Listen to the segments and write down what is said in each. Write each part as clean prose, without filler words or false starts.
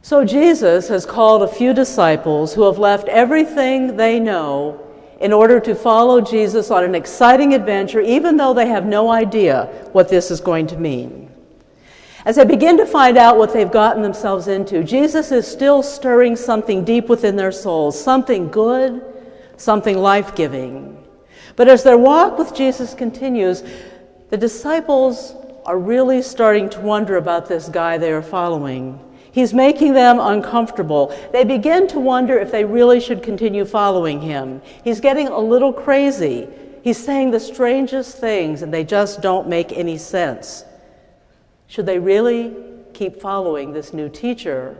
So Jesus has called a few disciples who have left everything they know in order to follow Jesus on an exciting adventure, even though they have no idea what this is going to mean. As they begin to find out what they've gotten themselves into, Jesus is still stirring something deep within their souls, something good, something life-giving. But as their walk with Jesus continues, the disciples are really starting to wonder about this guy they are following. He's making them uncomfortable. They begin to wonder if they really should continue following him. He's getting a little crazy. He's saying the strangest things, and they just don't make any sense. Should they really keep following this new teacher?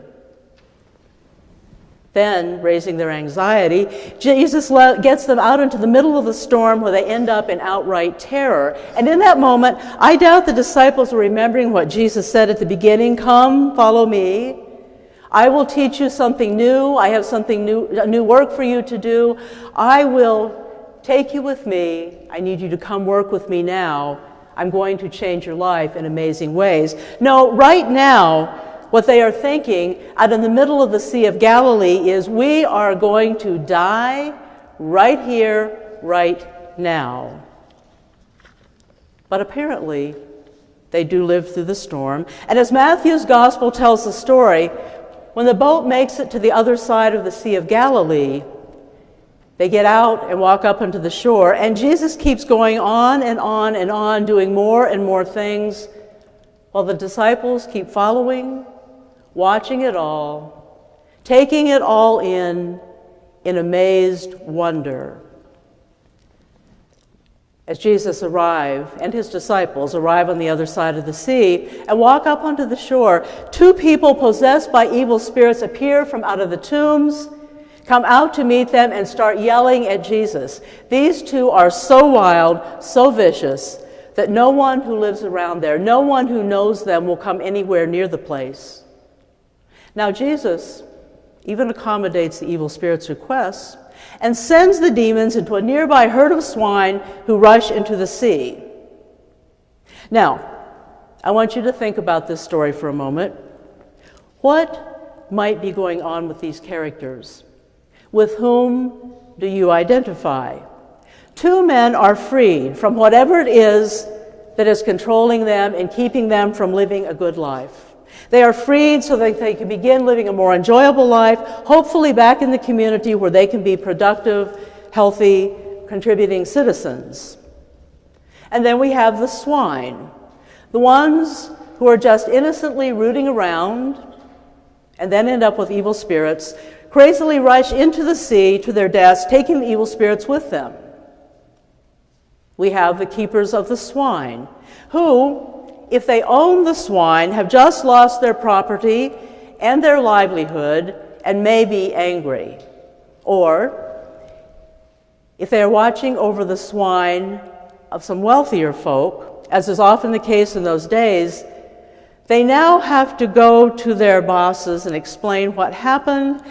Then, raising their anxiety, Jesus gets them out into the middle of the storm where they end up in outright terror. And in that moment, I doubt the disciples were remembering what Jesus said at the beginning, "Come, follow me. I will teach you something new. I have something new, new work for you to do. I will take you with me. I need you to come work with me now. I'm going to change your life in amazing ways." No, right now, what they are thinking out in the middle of the Sea of Galilee is, we are going to die right here, right now. But apparently, they do live through the storm. And as Matthew's gospel tells the story, when the boat makes it to the other side of the Sea of Galilee, they get out and walk up onto the shore, and Jesus keeps going on and on and on, doing more and more things, while the disciples keep following, watching it all, taking it all in amazed wonder. As Jesus and his disciples arrive on the other side of the sea and walk up onto the shore, two people possessed by evil spirits appear from out of the tombs, come out to meet them, and start yelling at Jesus. These two are so wild, so vicious, that no one who lives around there, no one who knows them, will come anywhere near the place. Now Jesus even accommodates the evil spirit's requests and sends the demons into a nearby herd of swine who rush into the sea. Now, I want you to think about this story for a moment. What might be going on with these characters? With whom do you identify? Two men are freed from whatever it is that is controlling them and keeping them from living a good life. They are freed so that they can begin living a more enjoyable life, hopefully back in the community where they can be productive, healthy, contributing citizens. And then we have the swine, the ones who are just innocently rooting around and then end up with evil spirits, crazily rush into the sea to their deaths, taking the evil spirits with them. We have the keepers of the swine, who, if they own the swine, have just lost their property and their livelihood and may be angry. Or, if they are watching over the swine of some wealthier folk, as is often the case in those days, they now have to go to their bosses and explain what happened,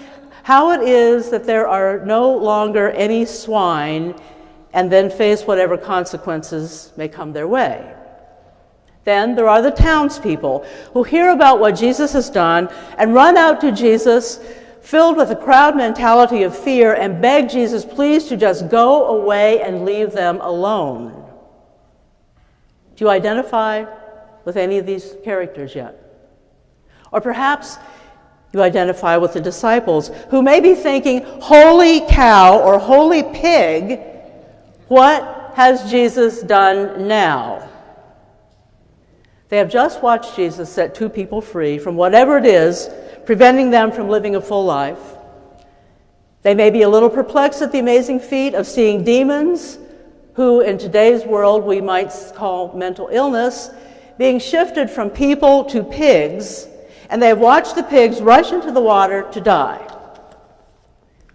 how it is that there are no longer any swine, and then face whatever consequences may come their way. Then there are the townspeople who hear about what Jesus has done and run out to Jesus, filled with a crowd mentality of fear, and beg Jesus, please, to just go away and leave them alone. Do you identify with any of these characters yet? Or perhaps you identify with the disciples who may be thinking, holy cow or holy pig, what has Jesus done now? They have just watched Jesus set two people free from whatever it is preventing them from living a full life. They may be a little perplexed at the amazing feat of seeing demons, who in today's world we might call mental illness, being shifted from people to pigs, and they have watched the pigs rush into the water to die.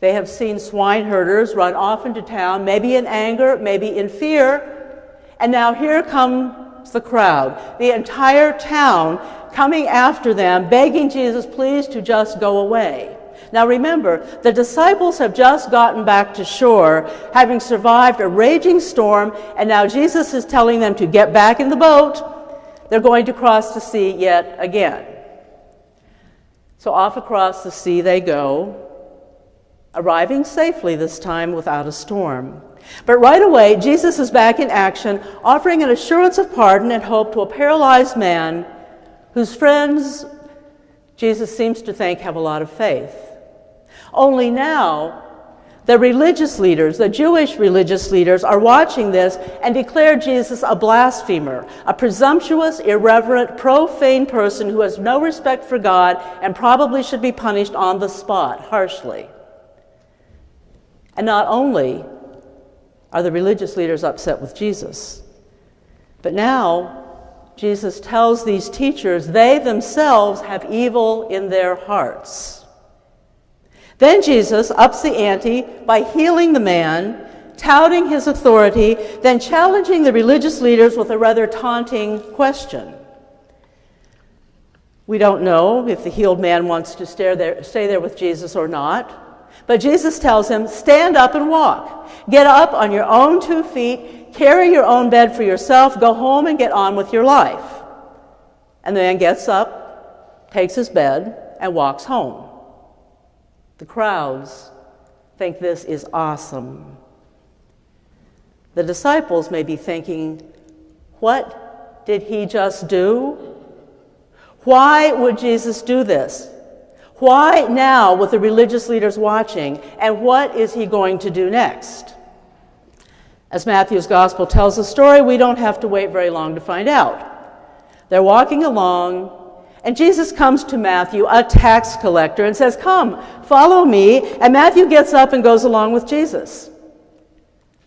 They have seen swine herders run off into town, maybe in anger, maybe in fear, and now here comes the crowd, the entire town coming after them, begging Jesus, please, to just go away. Now remember, the disciples have just gotten back to shore, having survived a raging storm, and now Jesus is telling them to get back in the boat. They're going to cross the sea yet again. So off across the sea they go, arriving safely this time without a storm. But right away, Jesus is back in action, offering an assurance of pardon and hope to a paralyzed man whose friends Jesus seems to think have a lot of faith. Only now, the religious leaders, the Jewish religious leaders, are watching this and declare Jesus a blasphemer, a presumptuous, irreverent, profane person who has no respect for God and probably should be punished on the spot, harshly. And not only are the religious leaders upset with Jesus, but now Jesus tells these teachers they themselves have evil in their hearts. Then Jesus ups the ante by healing the man, touting his authority, then challenging the religious leaders with a rather taunting question. We don't know if the healed man wants to stay there with Jesus or not. But Jesus tells him, stand up and walk. Get up on your own 2 feet, carry your own bed for yourself, go home and get on with your life. And the man gets up, takes his bed, and walks home. The crowds think this is awesome. The disciples may be thinking, what did he just do? Why would Jesus do this? Why now with the religious leaders watching? And what is he going to do next? As Matthew's gospel tells the story, we don't have to wait very long to find out. They're walking along, and Jesus comes to Matthew, a tax collector, and says, come, follow me. And Matthew gets up and goes along with Jesus.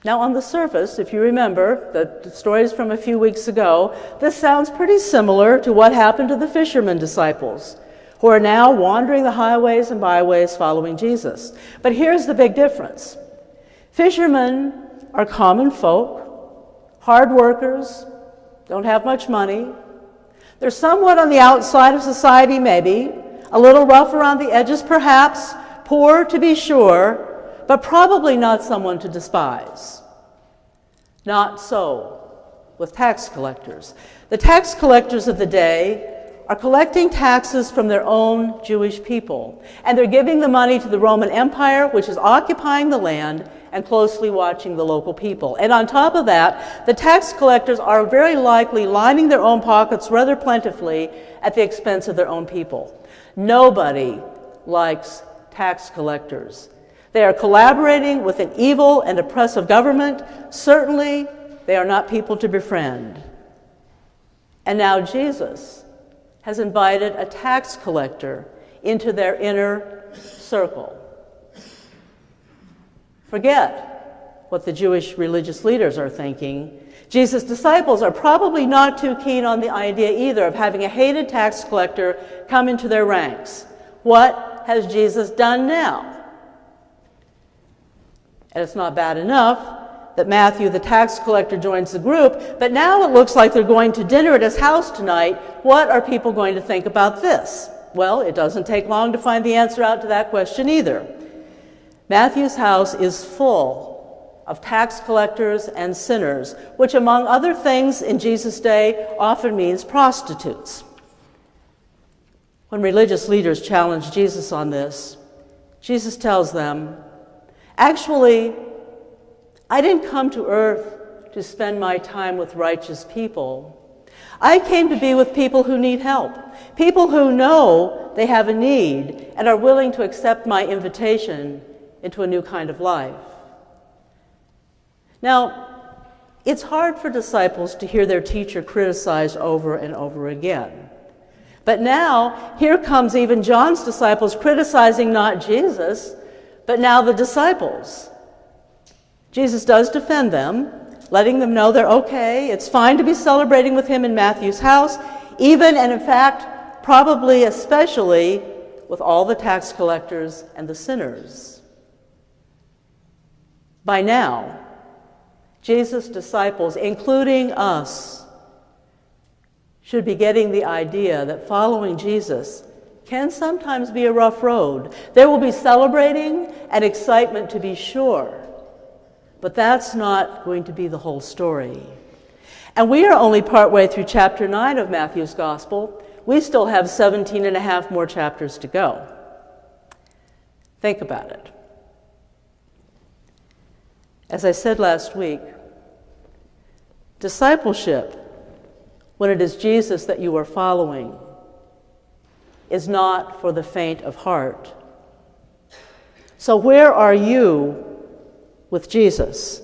Now on the surface, if you remember, the stories from a few weeks ago, this sounds pretty similar to what happened to the fishermen disciples, who are now wandering the highways and byways following Jesus. But here's the big difference. Fishermen are common folk, hard workers, don't have much money. They're somewhat on the outside of society maybe, a little rough around the edges perhaps, poor to be sure, but probably not someone to despise. Not so with tax collectors. The tax collectors of the day are collecting taxes from their own Jewish people, and they're giving the money to the Roman Empire, which is occupying the land and closely watching the local people. And on top of that, the tax collectors are very likely lining their own pockets rather plentifully at the expense of their own people. Nobody likes tax collectors. They are collaborating with an evil and oppressive government. Certainly, they are not people to befriend. And now Jesus has invited a tax collector into their inner circle. Forget what the Jewish religious leaders are thinking. Jesus' disciples are probably not too keen on the idea either of having a hated tax collector come into their ranks. What has Jesus done now? And it's not bad enough that Matthew, the tax collector, joins the group, but now it looks like they're going to dinner at his house tonight. What are people going to think about this? Well, it doesn't take long to find the answer out to that question either. Matthew's house is full of tax collectors and sinners, which among other things in Jesus' day often means prostitutes. When religious leaders challenge Jesus on this, Jesus tells them, actually, I didn't come to earth to spend my time with righteous people. I came to be with people who need help, people who know they have a need and are willing to accept my invitation into a new kind of life. Now, it's hard for disciples to hear their teacher criticized over and over again. But now, here comes even John's disciples criticizing not Jesus, but now the disciples. Jesus does defend them, letting them know they're okay. It's fine to be celebrating with him in Matthew's house, even and in fact, probably especially with all the tax collectors and the sinners. By now, Jesus' disciples, including us, should be getting the idea that following Jesus can sometimes be a rough road. There will be celebrating and excitement to be sure. But that's not going to be the whole story. And we are only partway through chapter 9 of Matthew's Gospel, we still have 17 and a half more chapters to go. Think about it. As I said last week, discipleship, when it is Jesus that you are following, is not for the faint of heart. So where are you with Jesus?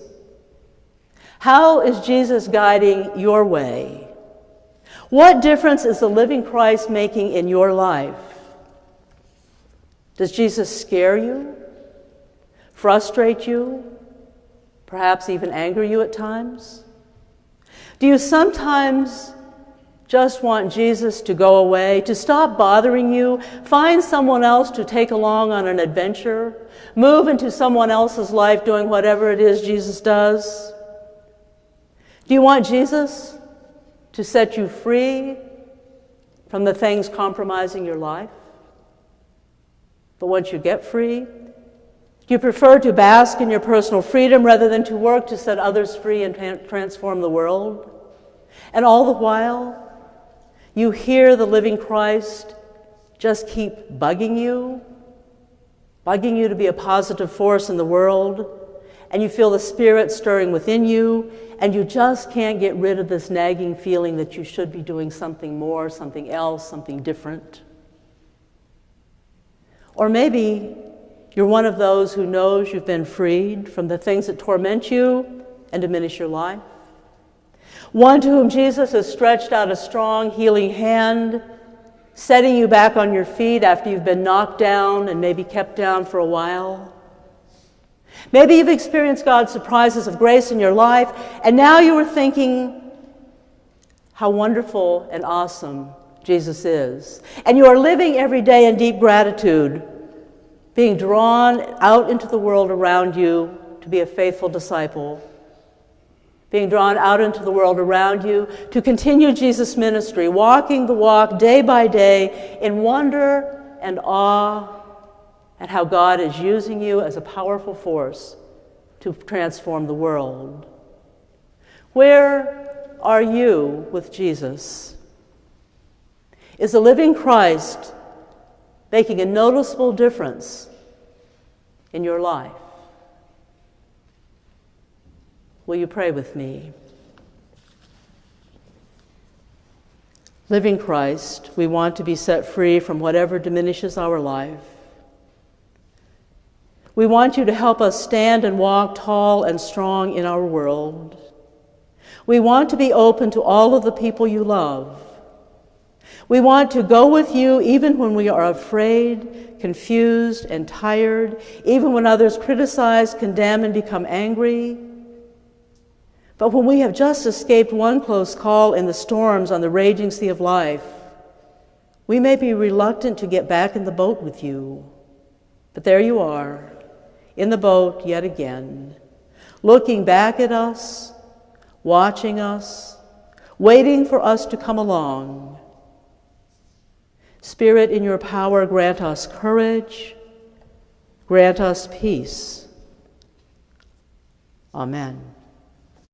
How is Jesus guiding your way? What difference is the living Christ making in your life? Does Jesus scare you, frustrate you, perhaps even anger you at times? Do you sometimes just want Jesus to go away, to stop bothering you, find someone else to take along on an adventure, move into someone else's life doing whatever it is Jesus does? Do you want Jesus to set you free from the things compromising your life? But once you get free, do you prefer to bask in your personal freedom rather than to work to set others free and transform the world? And all the while, you hear the living Christ just keep bugging you to be a positive force in the world, and you feel the Spirit stirring within you, and you just can't get rid of this nagging feeling that you should be doing something more, something else, something different. Or maybe you're one of those who knows you've been freed from the things that torment you and diminish your life. One to whom Jesus has stretched out a strong, healing hand, setting you back on your feet after you've been knocked down and maybe kept down for a while. Maybe you've experienced God's surprises of grace in your life, and now you are thinking how wonderful and awesome Jesus is. And you are living every day in deep gratitude, being drawn out into the world around you to be a faithful disciple, being drawn out into the world around you to continue Jesus' ministry, walking the walk day by day in wonder and awe at how God is using you as a powerful force to transform the world. Where are you with Jesus? Is the living Christ making a noticeable difference in your life? Will you pray with me? Living Christ, we want to be set free from whatever diminishes our life. We want you to help us stand and walk tall and strong in our world. We want to be open to all of the people you love. We want to go with you even when we are afraid, confused, and tired, even when others criticize, condemn, and become angry. But when we have just escaped one close call in the storms on the raging sea of life, we may be reluctant to get back in the boat with you. But there you are, in the boat yet again, looking back at us, watching us, waiting for us to come along. Spirit, in your power, grant us courage, grant us peace. Amen.